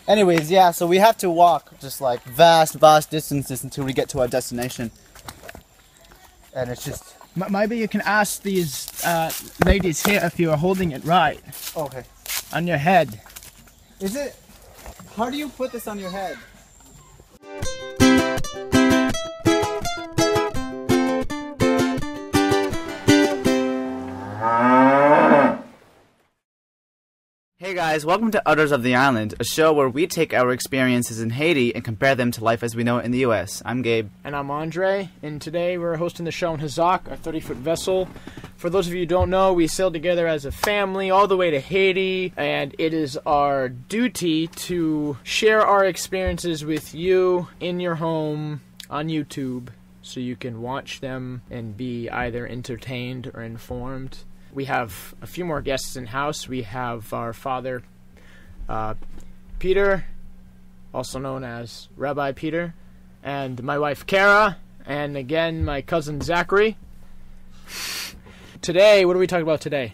Anyways, yeah, so we have to walk just like vast distances until we get to our destination. And it's just... Maybe you can ask these ladies here if you are holding it right. Okay. On your head. Is it... How do you put this on your head? Hey guys, welcome to Udders of the Island, a show where we take our experiences in Haiti and compare them to life as we know it in the U.S. I'm Gabe. And I'm Andre, and today we're hosting the show in Hazak, our 30-foot vessel. For those of you who don't know, we sailed together as a family all the way to Haiti, and it is our duty to share our experiences with you in your home on YouTube so you can watch them and be either entertained or informed. We have a few more guests in house. We have our father, Peter, also known as Rabbi Peter, and my wife, Kara, and again, my cousin, Zachary. Today, what are we talking about today?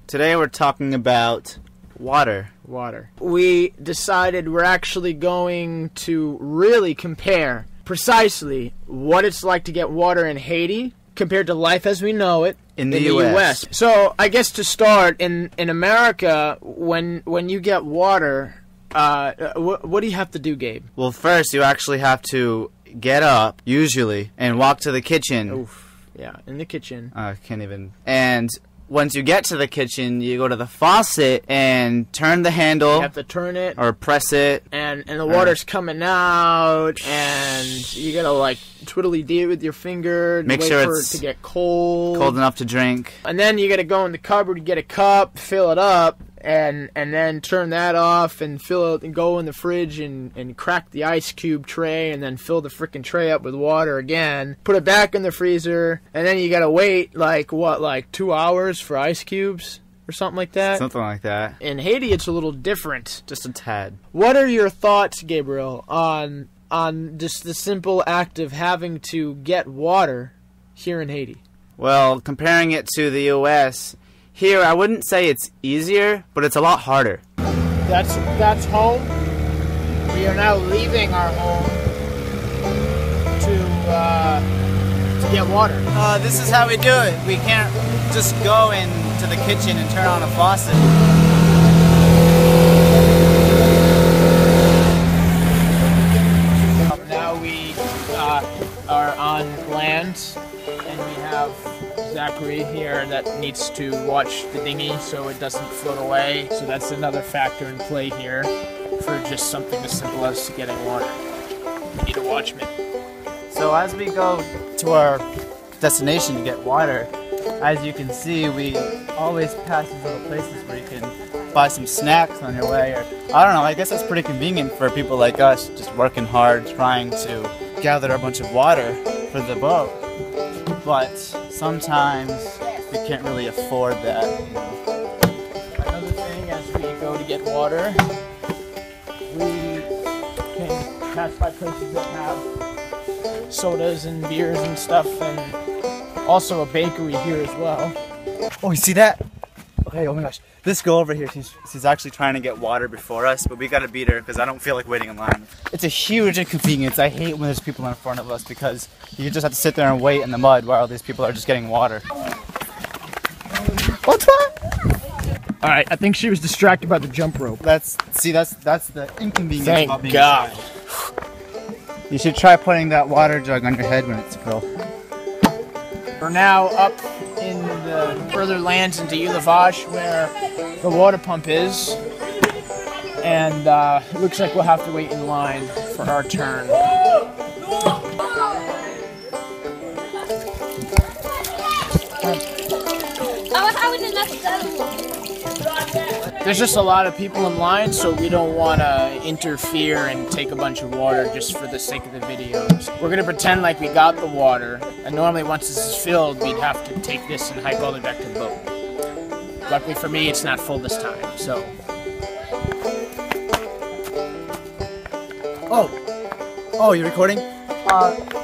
Today we're talking about water. Water. We decided we're actually going to really compare precisely what it's like to get water in Haiti compared to life as we know it in the U.S. So I guess to start, in America, when you get water, what do you have to do, Gabe? Well, first you actually have to get up, usually, and walk to the kitchen. Oof. Yeah, in the kitchen. I can't even. And once you get to the kitchen, you go to the faucet and turn the handle. You have to turn it. Or press it. And the water's coming out, and you gotta, like, twiddly-dee it with your finger. Make wait sure for it's it to get cold. Cold enough to drink. And then you gotta go in the cupboard, get a cup, fill it up, and then turn that off and fill it and go in the fridge and crack the ice cube tray and then fill the frickin' tray up with water again. Put it back in the freezer, and then you gotta wait, like 2 hours for ice cubes or something like that? Something like that. In Haiti, it's a little different. Just a tad. What are your thoughts, Gabriel, on just the simple act of having to get water here in Haiti? Well, comparing it to the U.S., here I wouldn't say it's easier, but it's a lot harder. That's home. We are now leaving our home to get water. This is how we do it. We can't just go into the kitchen and turn on a faucet. Now we are on land, and we have Zachary here that needs to watch the dinghy so it doesn't float away. So that's another factor in play here for just something as simple as getting water. We need a watchman. So as we go to our destination to get water, as you can see, we always pass these little places where you can buy some snacks on your way. Or I don't know, I guess that's pretty convenient for people like us just working hard trying to gather a bunch of water for the boat. But sometimes we can't really afford that, you know. Another thing, as we go to get water, we can pass by places that have sodas and beers and stuff, and also a bakery here as well. Oh, you see that? Okay, oh my gosh. This girl over here, she's actually trying to get water before us, but we gotta beat her because I don't feel like waiting in line. It's a huge inconvenience. I hate when there's people in front of us because you just have to sit there and wait in the mud while these people are just getting water. What's that? Alright, I think she was distracted by the jump rope. That's the inconvenience. Thank about being God. You should try putting that water jug on your head when it's full. We're now up in the further lands into Udders where the water pump is, and it looks like we'll have to wait in line for our turn. There's just a lot of people in line, so we don't want to interfere and take a bunch of water just for the sake of the videos. We're going to pretend like we got the water, and normally once this is filled, we'd have to take this and hike all the way back to the boat. Luckily for me, it's not full this time, so... Oh, you're recording?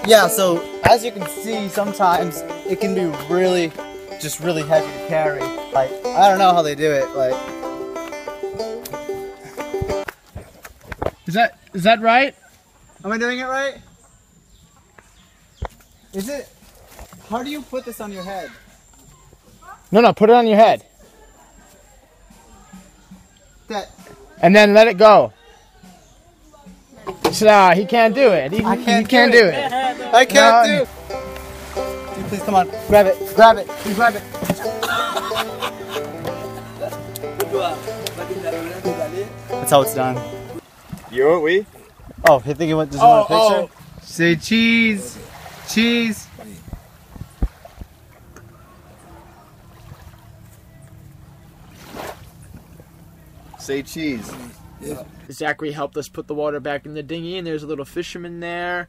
Yeah, so as you can see, sometimes it can be really heavy to carry. Like, I don't know how they do it, like... Is that right? Am I doing it right? Is it? How do you put this on your head? No, put it on your head. That. And then let it go. So, he can't do it. He can't do it. I can't do it. Dude, please come on. Grab it. Grab it. Please grab it. That's how it's done. You we? Oh, you think does he want a picture? Say cheese. Cheese. Say cheese. Yeah. Zachary helped us put the water back in the dinghy, and there's a little fisherman there.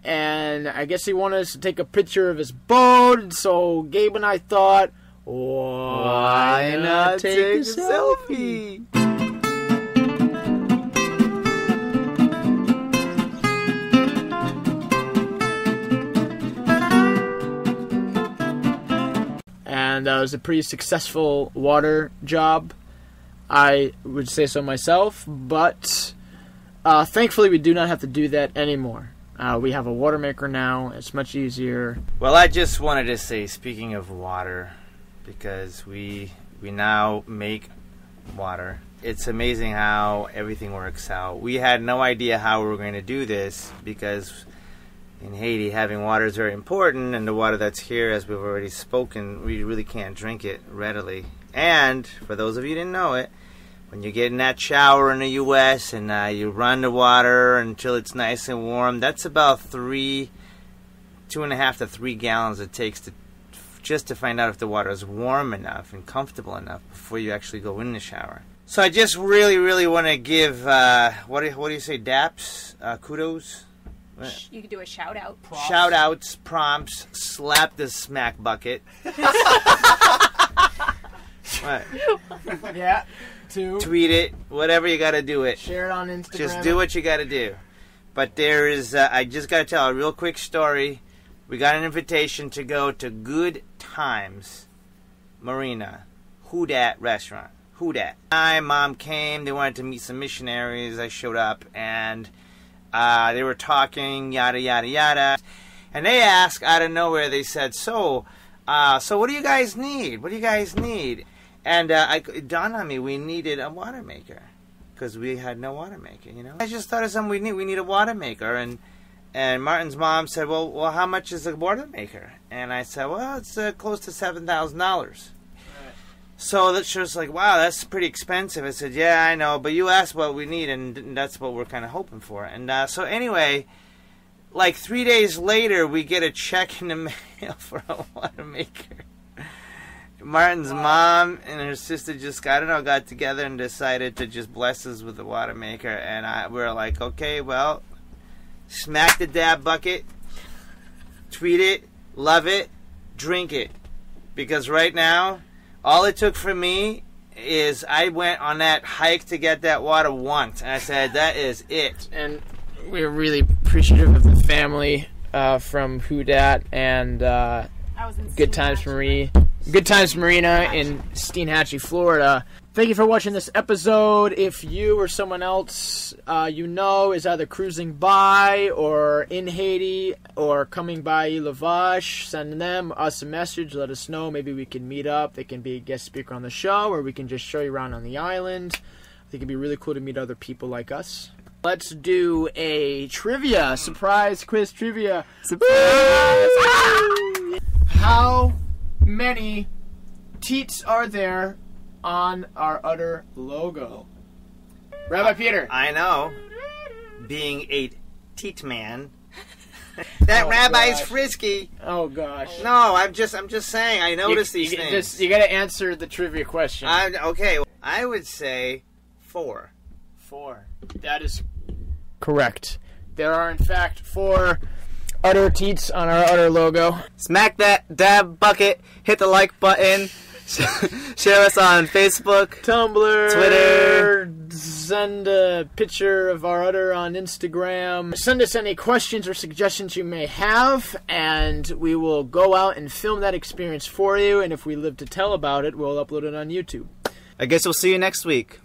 And I guess he wanted us to take a picture of his boat, so Gabe and I thought, why not take a selfie? And it was a pretty successful water job. I would say so myself, but thankfully we do not have to do that anymore. We have a water maker now. It's much easier. Well, I just wanted to say, speaking of water, because we now make water, it's amazing how everything works out. We had no idea how we were going to do this, because in Haiti, having water is very important, and the water that's here, as we've already spoken, we really can't drink it readily. And, for those of you who didn't know it, when you get in that shower in the U.S. and you run the water until it's nice and warm, that's about 2.5 to 3 gallons it takes just to find out if the water is warm enough and comfortable enough before you actually go in the shower. So I just really want to give, what do you say, daps, kudos? You could do a shout out. Shout outs, prompts, slap the smack bucket. What? Yeah. Tweet it, whatever you got to do it. Share it on Instagram. Just do what you got to do. But there is, I just got to tell a real quick story. We got an invitation to go to Good Times Marina, Who Dat restaurant. Who Dat. My mom came. They wanted to meet some missionaries. I showed up, and they were talking, yada, yada, yada. And they asked out of nowhere, they said, so what do you guys need? What do you guys need? And it dawned on me, we needed a water maker, because we had no water maker, you know. I just thought of something we need. We need a water maker, and Martin's mom said, well, how much is a water maker? And I said, well, it's close to $7,000. Right. So she was like, wow, that's pretty expensive. I said, yeah, I know, but you asked what we need, and that's what we're kind of hoping for. And so anyway, like 3 days later, we get a check in the mail for a water maker. Martin's mom and her sister just, got together and decided to just bless us with the water maker. And we were like, okay, well, smack the dab bucket, tweet it, love it, drink it. Because right now, all it took for me is I went on that hike to get that water once. And I said, that is it. And we're really appreciative of the family from Who Dat and Good Times Marina. Good Times Marina in Steenhatchee, Florida. Thank you for watching this episode. If you or someone else is either cruising by or in Haiti or coming by Lavash, send us a message. Let us know. Maybe we can meet up. They can be a guest speaker on the show, or we can just show you around on the island. I think it'd be really cool to meet other people like us. Let's do a trivia. Surprise quiz trivia. Surprise! How many teats are there on our Udder logo? Rabbi Peter. I know. Being a teat man. That rabbi's frisky. Oh gosh. No, I'm just saying. I noticed these things. You got to answer the trivia question. Okay. I would say 4. 4. That is correct. There are in fact 4 Udder teats on our Udder logo. Smack that dab bucket. Hit the like button. Share us on Facebook, Tumblr, Twitter. Send a picture of our Udder on Instagram. Send us any questions or suggestions you may have, and we will go out and film that experience for you. And if we live to tell about it, we'll upload it on YouTube. I guess we'll see you next week.